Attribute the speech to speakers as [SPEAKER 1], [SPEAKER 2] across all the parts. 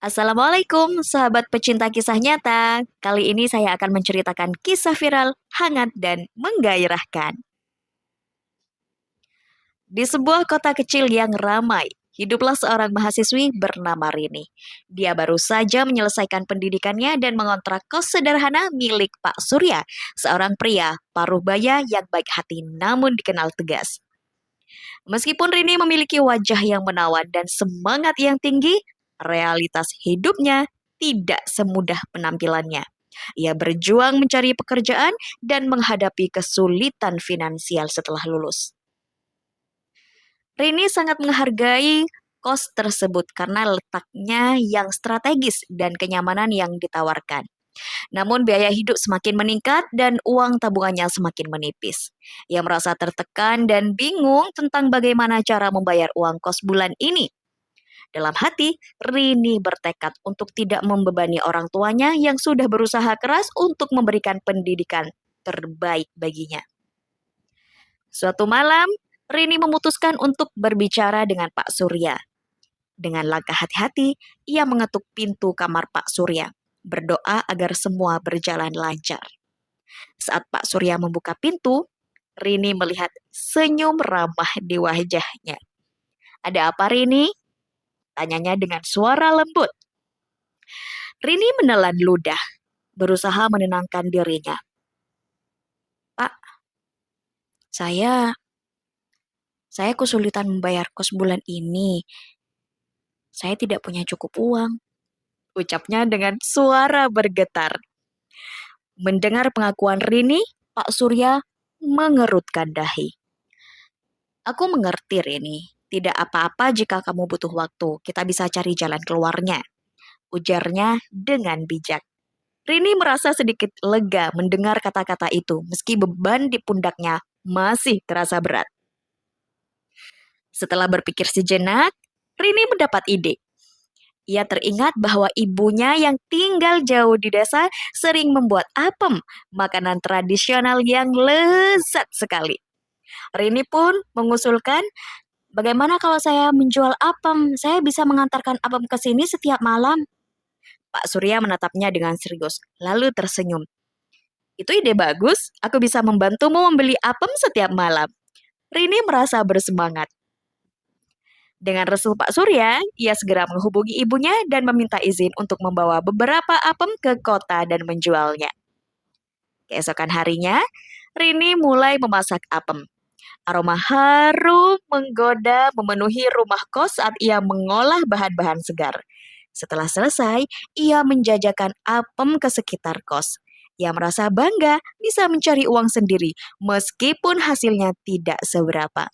[SPEAKER 1] Assalamualaikum, sahabat pecinta kisah nyata. Kali ini saya akan menceritakan kisah viral, hangat, dan menggairahkan. Di sebuah kota kecil yang ramai, hiduplah seorang mahasiswi bernama Rini. Dia baru saja menyelesaikan pendidikannya dan mengontrak kos sederhana milik Pak Surya, seorang pria paruh baya yang baik hati namun dikenal tegas. Meskipun Rini memiliki wajah yang menawan dan semangat yang tinggi, realitas hidupnya tidak semudah penampilannya. Ia berjuang mencari pekerjaan dan menghadapi kesulitan finansial setelah lulus. Rini sangat menghargai kos tersebut karena letaknya yang strategis dan kenyamanan yang ditawarkan. Namun biaya hidup semakin meningkat dan uang tabungannya semakin menipis. Ia merasa tertekan dan bingung tentang bagaimana cara membayar uang kos bulan ini. Dalam hati, Rini bertekad untuk tidak membebani orang tuanya yang sudah berusaha keras untuk memberikan pendidikan terbaik baginya. Suatu malam, Rini memutuskan untuk berbicara dengan Pak Surya. Dengan langkah hati-hati, ia mengetuk pintu kamar Pak Surya, berdoa agar semua berjalan lancar. Saat Pak Surya membuka pintu, Rini melihat senyum ramah di wajahnya. "Ada apa, Rini?" tanyanya dengan suara lembut. Rini menelan ludah, berusaha menenangkan dirinya. "Pak, saya saya kesulitan membayar kos bulan ini. Saya tidak punya cukup uang," ucapnya dengan suara bergetar. Mendengar pengakuan Rini, Pak Surya mengerutkan dahi. "Aku mengerti, Rini. Tidak apa-apa jika kamu butuh waktu. Kita bisa cari jalan keluarnya," ujarnya dengan bijak. Rini merasa sedikit lega mendengar kata-kata itu, meski beban di pundaknya masih terasa berat. Setelah berpikir sejenak, Rini mendapat ide. Ia teringat bahwa ibunya yang tinggal jauh di desa sering membuat apem, makanan tradisional yang lezat sekali. Rini pun mengusulkan, "Bagaimana kalau saya menjual apem? Saya bisa mengantarkan apem ke sini setiap malam." Pak Surya menatapnya dengan serius, lalu tersenyum. "Itu ide bagus, aku bisa membantumu membeli apem setiap malam." Rini merasa bersemangat. Dengan restu Pak Surya, ia segera menghubungi ibunya dan meminta izin untuk membawa beberapa apem ke kota dan menjualnya. Keesokan harinya, Rini mulai memasak apem. Aroma harum menggoda memenuhi rumah kos saat ia mengolah bahan-bahan segar. Setelah selesai, ia menjajakan apem ke sekitar kos. Ia merasa bangga bisa mencari uang sendiri meskipun hasilnya tidak seberapa.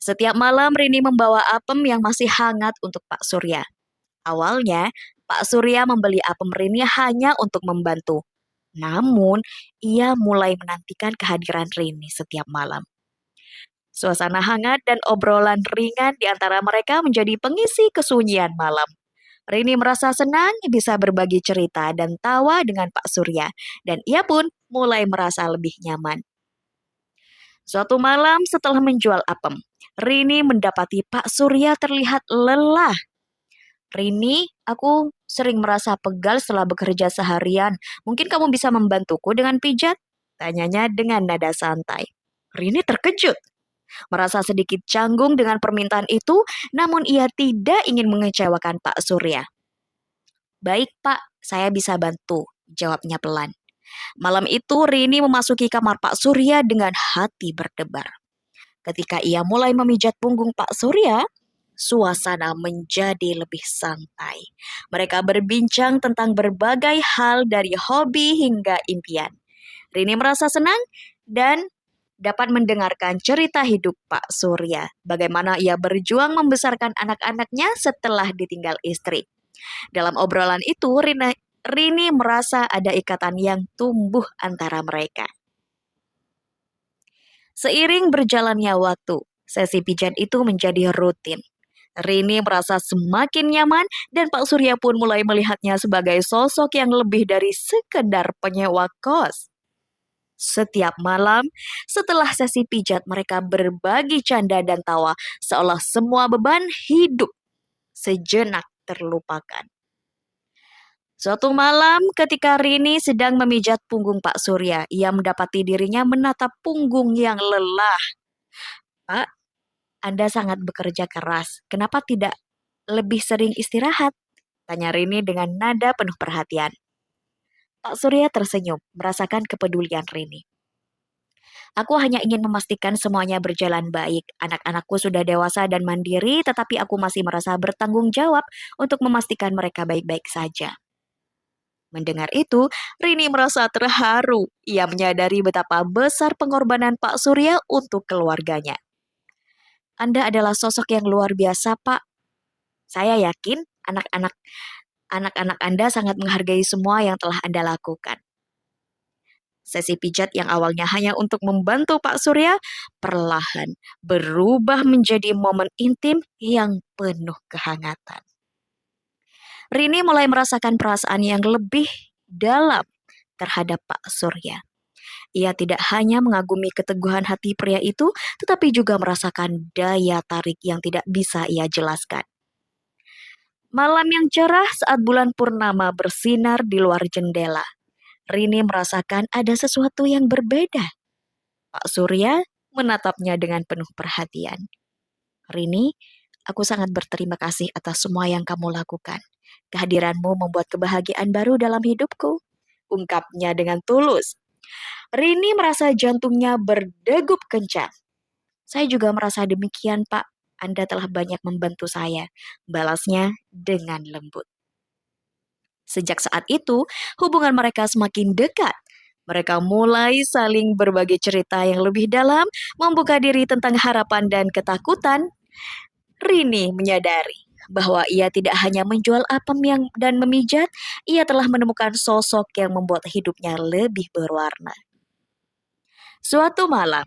[SPEAKER 1] Setiap malam Rini membawa apem yang masih hangat untuk Pak Surya. Awalnya, Pak Surya membeli apem Rini hanya untuk membantu. Namun, ia mulai menantikan kehadiran Rini setiap malam. Suasana hangat dan obrolan ringan di antara mereka menjadi pengisi kesunyian malam. Rini merasa senang bisa berbagi cerita dan tawa dengan Pak Surya, dan ia pun mulai merasa lebih nyaman. Suatu malam setelah menjual apem, Rini mendapati Pak Surya terlihat lelah. "Rini, aku sering merasa pegal setelah bekerja seharian. Mungkin kamu bisa membantuku dengan pijat?" tanyanya dengan nada santai. Rini terkejut, merasa sedikit canggung dengan permintaan itu, namun ia tidak ingin mengecewakan Pak Surya. "Baik, Pak, saya bisa bantu," jawabnya pelan. Malam itu Rini memasuki kamar Pak Surya dengan hati berdebar. Ketika ia mulai memijat punggung Pak Surya, suasana menjadi lebih santai. Mereka berbincang tentang berbagai hal dari hobi hingga impian. Rini merasa senang dan dapat mendengarkan cerita hidup Pak Surya, bagaimana ia berjuang membesarkan anak-anaknya setelah ditinggal istri. Dalam obrolan itu, Rini merasa ada ikatan yang tumbuh antara mereka. Seiring berjalannya waktu, sesi pijat itu menjadi rutin. Rini merasa semakin nyaman dan Pak Surya pun mulai melihatnya sebagai sosok yang lebih dari sekedar penyewa kos. Setiap malam, setelah sesi pijat mereka berbagi canda dan tawa, seolah semua beban hidup sejenak terlupakan. Suatu malam ketika Rini sedang memijat punggung Pak Surya, ia mendapati dirinya menatap punggung yang lelah. "Pak, Anda sangat bekerja keras. Kenapa tidak lebih sering istirahat?" tanya Rini dengan nada penuh perhatian. Pak Surya tersenyum, merasakan kepedulian Rini. "Aku hanya ingin memastikan semuanya berjalan baik. Anak-anakku sudah dewasa dan mandiri, tetapi aku masih merasa bertanggung jawab untuk memastikan mereka baik-baik saja." Mendengar itu, Rini merasa terharu. Ia menyadari betapa besar pengorbanan Pak Surya untuk keluarganya. "Anda adalah sosok yang luar biasa, Pak. Saya yakin anak-anak Anda sangat menghargai semua yang telah Anda lakukan." Sesi pijat yang awalnya hanya untuk membantu Pak Surya, perlahan berubah menjadi momen intim yang penuh kehangatan. Rini mulai merasakan perasaan yang lebih dalam terhadap Pak Surya. Ia tidak hanya mengagumi keteguhan hati pria itu, tetapi juga merasakan daya tarik yang tidak bisa ia jelaskan. Malam yang cerah saat bulan purnama bersinar di luar jendela, Rini merasakan ada sesuatu yang berbeda. Pak Surya menatapnya dengan penuh perhatian. "Rini, aku sangat berterima kasih atas semua yang kamu lakukan. Kehadiranmu membuat kebahagiaan baru dalam hidupku," ungkapnya dengan tulus. Rini merasa jantungnya berdegup kencang. "Saya juga merasa demikian, Pak. Anda telah banyak membantu saya," balasnya dengan lembut. Sejak saat itu, hubungan mereka semakin dekat. Mereka mulai saling berbagi cerita yang lebih dalam, membuka diri tentang harapan dan ketakutan. Rini menyadari bahwa ia tidak hanya menjual apem dan memijat, ia telah menemukan sosok yang membuat hidupnya lebih berwarna. Suatu malam,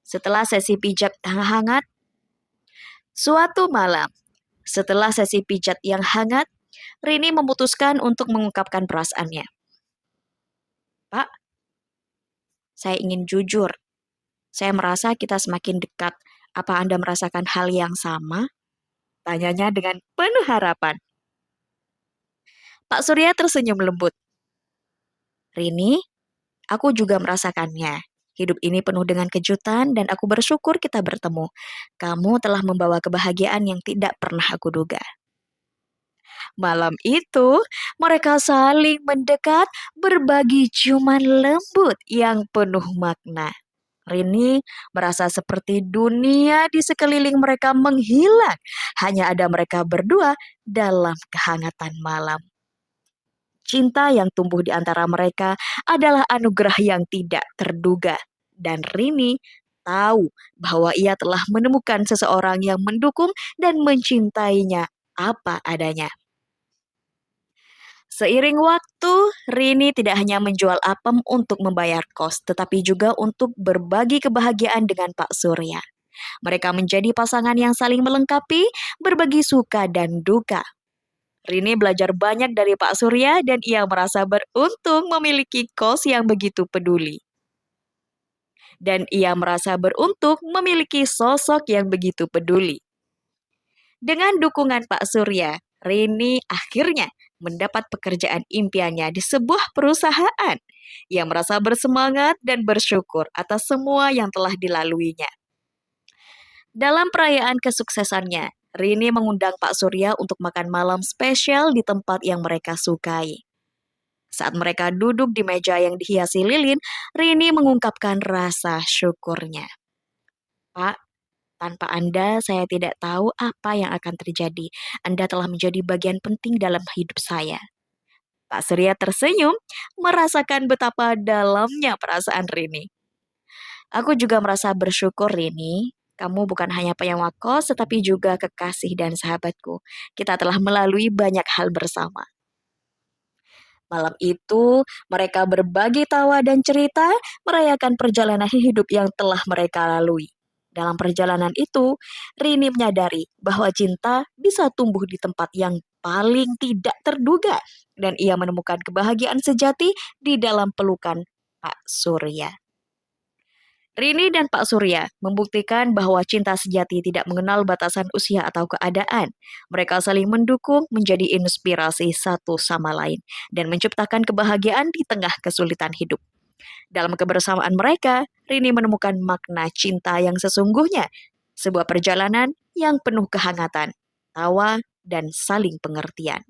[SPEAKER 1] setelah sesi pijat yang hangat, suatu malam, setelah sesi pijat yang hangat, Rini memutuskan untuk mengungkapkan perasaannya. "Pak, saya ingin jujur. Saya merasa kita semakin dekat. Apa Anda merasakan hal yang sama?" tanyanya dengan penuh harapan. Pak Surya tersenyum lembut. "Rini, aku juga merasakannya. Hidup ini penuh dengan kejutan dan aku bersyukur kita bertemu. Kamu telah membawa kebahagiaan yang tidak pernah aku duga." Malam itu, mereka saling mendekat, berbagi ciuman lembut yang penuh makna. Rini merasa seperti dunia di sekeliling mereka menghilang. Hanya ada mereka berdua dalam kehangatan malam. Cinta yang tumbuh di antara mereka adalah anugerah yang tidak terduga. Dan Rini tahu bahwa ia telah menemukan seseorang yang mendukung dan mencintainya apa adanya. Seiring waktu, Rini tidak hanya menjual apem untuk membayar kos, tetapi juga untuk berbagi kebahagiaan dengan Pak Surya. Mereka menjadi pasangan yang saling melengkapi, berbagi suka dan duka. Rini belajar banyak dari Pak Surya dan ia merasa beruntung memiliki kos yang begitu peduli. Dan ia merasa beruntung memiliki sosok yang begitu peduli. Dengan dukungan Pak Surya, Rini akhirnya mendapat pekerjaan impiannya di sebuah perusahaan. Ia merasa bersemangat dan bersyukur atas semua yang telah dilaluinya. Dalam perayaan kesuksesannya, Rini mengundang Pak Surya untuk makan malam spesial di tempat yang mereka sukai. Saat mereka duduk di meja yang dihiasi lilin, Rini mengungkapkan rasa syukurnya. "Pak, tanpa Anda, saya tidak tahu apa yang akan terjadi. Anda telah menjadi bagian penting dalam hidup saya." Pak Surya tersenyum, merasakan betapa dalamnya perasaan Rini. "Aku juga merasa bersyukur, Rini. Kamu bukan hanya penyewa kos, tetapi juga kekasih dan sahabatku. Kita telah melalui banyak hal bersama." Malam itu, mereka berbagi tawa dan cerita, merayakan perjalanan hidup yang telah mereka lalui. Dalam perjalanan itu, Rini menyadari bahwa cinta bisa tumbuh di tempat yang paling tidak terduga, dan ia menemukan kebahagiaan sejati di dalam pelukan Pak Surya. Rini dan Pak Surya membuktikan bahwa cinta sejati tidak mengenal batasan usia atau keadaan. Mereka saling mendukung, menjadi inspirasi satu sama lain, dan menciptakan kebahagiaan di tengah kesulitan hidup. Dalam kebersamaan mereka, Rini menemukan makna cinta yang sesungguhnya, sebuah perjalanan yang penuh kehangatan, tawa, dan saling pengertian.